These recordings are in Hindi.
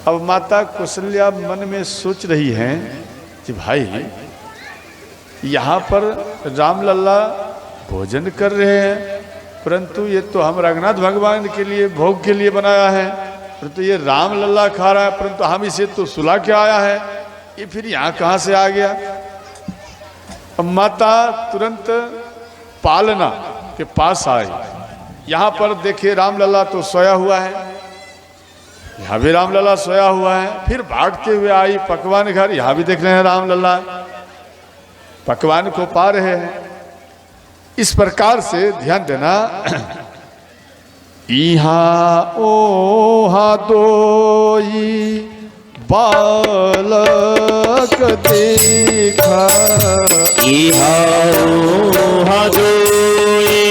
अब माता कौशल्या मन में सोच रही हैं कि भाई यहाँ पर रामलला भोजन कर रहे हैं, परंतु ये तो हम रघुनाथ भगवान के लिए भोग के लिए बनाया है, परंतु ये रामलला खा रहा है, परंतु हम इसे तो सुला के आया है, ये फिर यहाँ कहाँ से आ गया। अब माता तुरंत पालना के पास आई। यहाँ पर देखिए रामलला तो सोया हुआ है, यहाँ भी रामलला सोया हुआ है। फिर भागते हुए आई पकवान घर, यहाँ भी देख रहे हैं रामलला पकवान को पा रहे हैं। इस प्रकार से ध्यान देना, इहा ओहा दोई बालक देखा, इहा ओहा दोई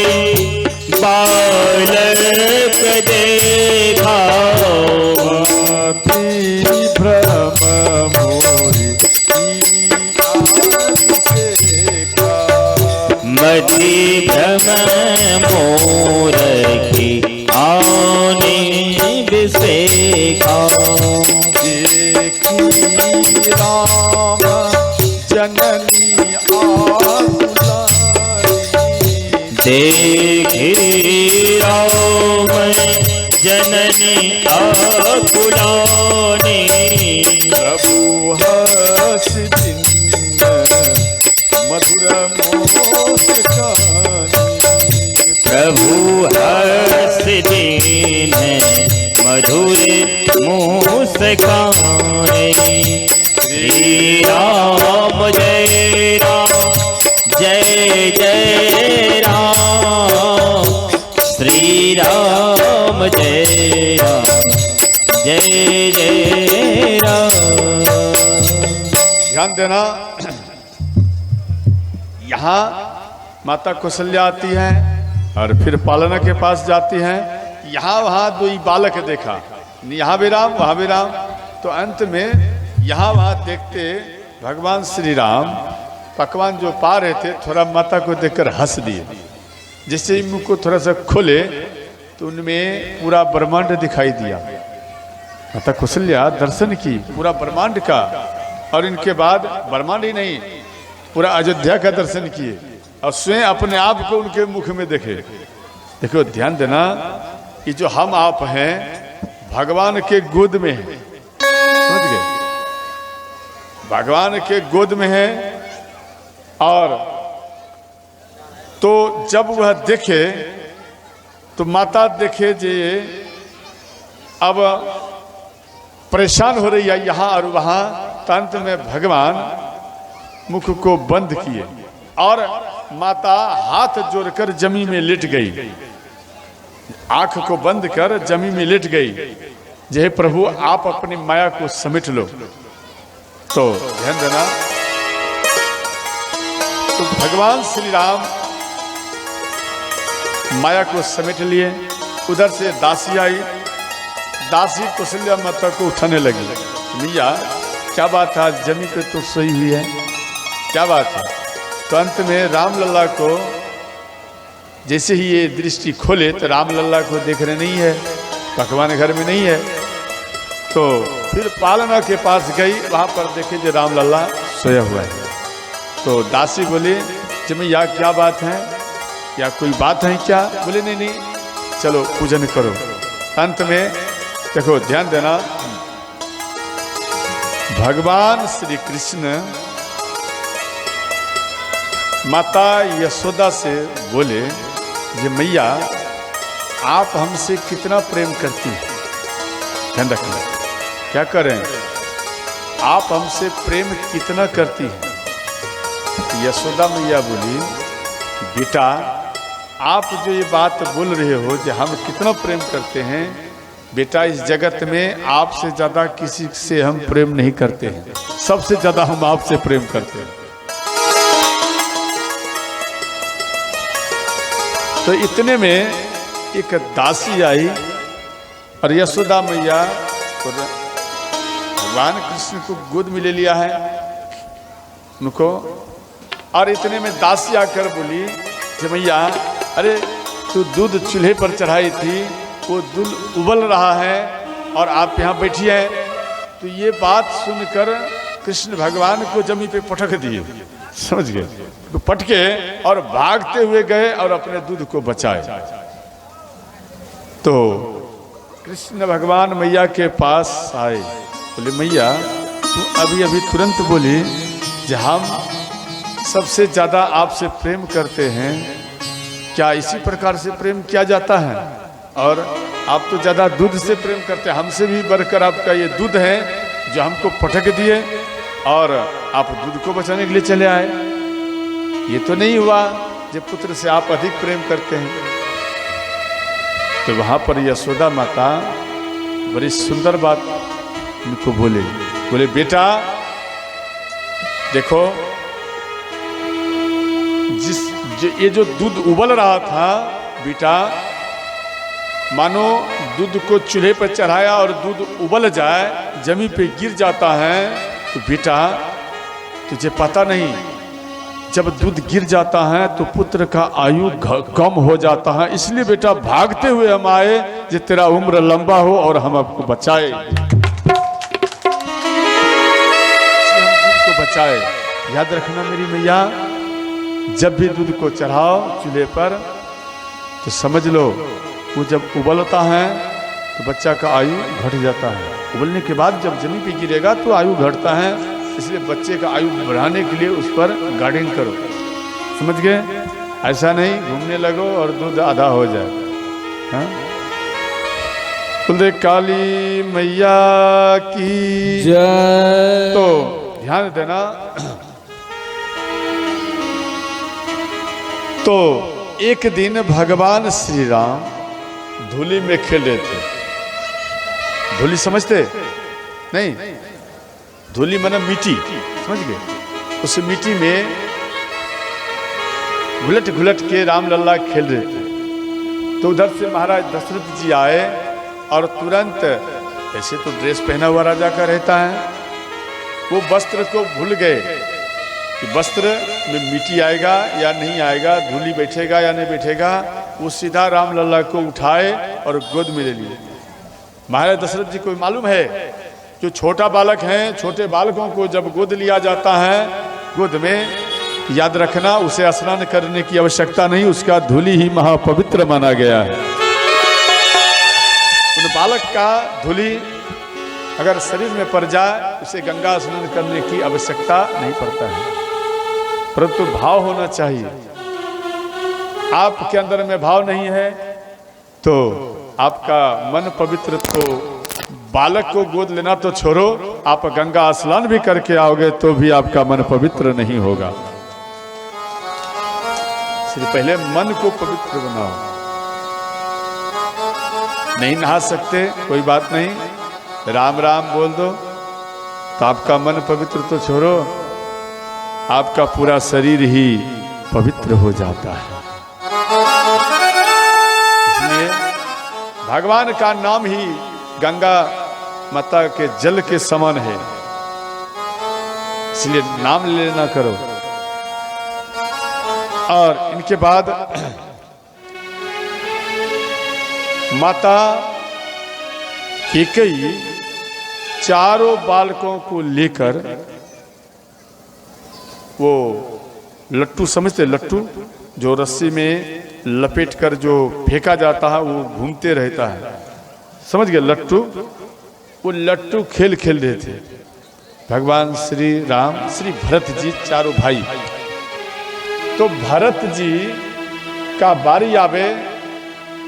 बालक देखा, भ्रम मोरी मति भ्रम मोर की आने बिसेखा, देखी राम जननी आकुलानी, देखी राम जननी आकुलानी, प्रभु हस दिन मधुर मुस्कानी, प्रभु हस दीन मधुर मुस्कानी। श्री राम जय राम जय जय राम, श्री राम जय राम जय जय राम। ध्यान देना, यहाँ माता कौशल्या आती हैं और फिर पालना के पास जाती हैं। यहाँ वहाँ दो ही बालक देखा, यहाँ भी राम वहाँ भी राम, तो अंत में यहाँ वहाँ देखते भगवान श्री राम पकवान जो पा रहे थे थोड़ा माता को देखकर हंस दिए। जिससे मुंह को थोड़ा सा खोले तो उनमें पूरा ब्रह्मांड दिखाई दिया। माता कौशल्या दर्शन की पूरा ब्रह्मांड का, और इनके बाद ब्रह्मांड ही नहीं पूरा अयोध्या का दर्शन किए और स्वयं अपने आप को उनके मुख में देखे। देखो ध्यान देना, कि जो हम आप हैं भगवान के गोद में है, समझ गए, भगवान के गोद में है। और तो जब वह देखे तो माता देखे जे अब परेशान हो रही है यहाँ और वहाँ, अंत में भगवान मुख को बंद किए और माता हाथ जोड़कर जमीन में लेट गई, आंख को बंद कर जमीन में लेट गई। जय प्रभु आप अपनी माया को समेट लो। तो ध्यान देना, तो भगवान श्री राम माया को समेट लिए। उधर से दासी आई, दासी कौशल्या माता को उठाने लगी। मिया क्या बात है, जमीन पे तो सोई हुई है, क्या बात है। तो अंत में रामलला को जैसे ही ये दृष्टि खोले तो रामलला को देख रहे नहीं है, पकवान घर में नहीं है। तो फिर पालना के पास गई, वहाँ पर देखे जो रामलला सोया हुआ है। तो दासी बोली जमैया क्या बात है, या कोई बात है क्या? बोले नहीं नहीं, चलो पूजन करो। अंत में देखो ध्यान देना, भगवान श्री कृष्ण माता यशोदा से बोले ये मैया आप हमसे कितना प्रेम करती हैं, ध्यान रखना क्या करें, आप हमसे प्रेम कितना करती हैं। यशोदा मैया बोली बेटा आप जो ये बात बोल रहे हो कि हम कितना प्रेम करते हैं, बेटा इस जगत में आपसे ज्यादा किसी से हम प्रेम नहीं करते हैं, सबसे ज्यादा हम आपसे प्रेम करते हैं। तो इतने में एक दासी आई और यशोदा मैया भगवान कृष्ण को गोद में ले लिया है उनको, और इतने में दासी आकर बोली कि मैया अरे तू दूध चूल्हे पर चढ़ाई थी, वो दूध उबल रहा है और आप यहाँ बैठी हैं, तो ये बात सुनकर कृष्ण भगवान को जमीन पे पटक दिए, समझ गए, तो पटके और भागते हुए गए और अपने दूध को बचाए। तो कृष्ण भगवान मैया के पास आए, बोले मैया तू अभी अभी तुरंत बोली कि हम सबसे ज्यादा आपसे प्रेम करते हैं, क्या इसी प्रकार से प्रेम किया जाता है? और आप तो ज्यादा दूध से प्रेम करते हैं, हमसे भी बढ़कर आपका ये दूध है जो हमको पटक दिए और आप दूध को बचाने के लिए चले आए। ये तो नहीं हुआ जब पुत्र से आप अधिक प्रेम करते हैं। तो वहां पर यशोदा माता बड़ी सुंदर बात उनको बोले बेटा देखो, ये जो दूध उबल रहा था बेटा, मानो दूध को चूल्हे पर चढ़ाया और दूध उबल जाए, जमीन पे गिर जाता है, तो बेटा तुझे पता नहीं, जब दूध गिर जाता है तो पुत्र का आयु कम हो जाता है, इसलिए बेटा भागते हुए हम आए जो तेरा उम्र लंबा हो और हम आपको बचाए, हम दूध को बचाए। याद रखना मेरी मैया, जब भी दूध को चढ़ाओ चूल्हे पर तो समझ लो वो जब उबलता है तो बच्चा का आयु घट जाता है, उबलने के बाद जब जमीन पे गिरेगा तो आयु घटता है, इसलिए बच्चे का आयु बढ़ाने के लिए उस पर गार्डिंग करो, समझ गए? ऐसा नहीं घूमने लगो और दूध आधा हो जाए। हाँ? बोले काली मैया की जय। तो ध्यान देना, तो एक दिन भगवान श्री राम धूली में खेल रहे थे। धूली समझते नहीं? धूली माना मिट्टी, समझ गए? उस मिट्टी में घुलट घुलट के राम लल्ला खेल रहे थे। तो उधर से महाराज दशरथ जी आए और तुरंत, ऐसे तो ड्रेस पहना हुआ राजा का रहता है, वो वस्त्र को भूल गए कि वस्त्र में मिट्टी आएगा या नहीं आएगा, धूली बैठेगा या नहीं बैठेगा। वो सीधा राम लल्ला को उठाए और गोद में ले लिए। महाराज दशरथ जी को मालूम है जो छोटा बालक है, छोटे बालकों को जब गोद लिया जाता है, गोद में याद रखना उसे स्नान करने की आवश्यकता नहीं, उसका धूली ही महापवित्र माना गया है। उन बालक का धूली अगर शरीर में पड़ जाए उसे गंगा स्नान करने की आवश्यकता नहीं पड़ता है, परंतु भाव होना चाहिए। आपके अंदर में भाव नहीं है तो आपका मन पवित्र, तो बालक को गोद लेना तो छोड़ो, आप गंगा स्नान भी करके आओगे तो भी आपका मन पवित्र नहीं होगा। इसलिए पहले मन को पवित्र बनाओ। नहीं नहा सकते कोई बात नहीं, राम राम बोल दो तो आपका मन पवित्र तो छोड़ो, आपका पूरा शरीर ही पवित्र हो जाता है। इसलिए भगवान का नाम ही गंगा माता के जल के समान है, इसलिए नाम लेना करो। और इनके बाद माता कैकेयी चारों बालकों को लेकर, वो लट्टू समझते, लट्टू जो रस्सी में लपेट कर जो फेंका जाता है वो घूमते रहता है, समझ गए? लट्टू, वो लट्टू खेल खेल रहे थे भगवान श्री राम, श्री भरत जी, चारों भाई। तो भरत जी का बारी आवे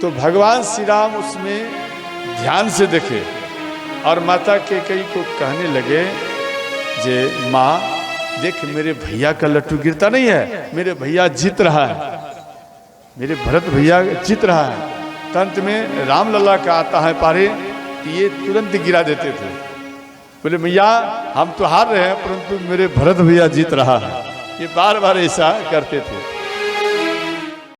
तो भगवान श्री राम उसमें ध्यान से देखे और माता कैकेयी को कहने लगे जे माँ देख मेरे भैया का लट्टू गिरता नहीं है, मेरे भैया जीत रहा है, मेरे भरत भैया जीत रहा है। तंत में राम लल्ला का आता है पारे, ये तुरंत गिरा देते थे। बोले मैया हम तो हार रहे हैं परंतु मेरे भरत भैया जीत रहा है, ये बार बार ऐसा करते थे।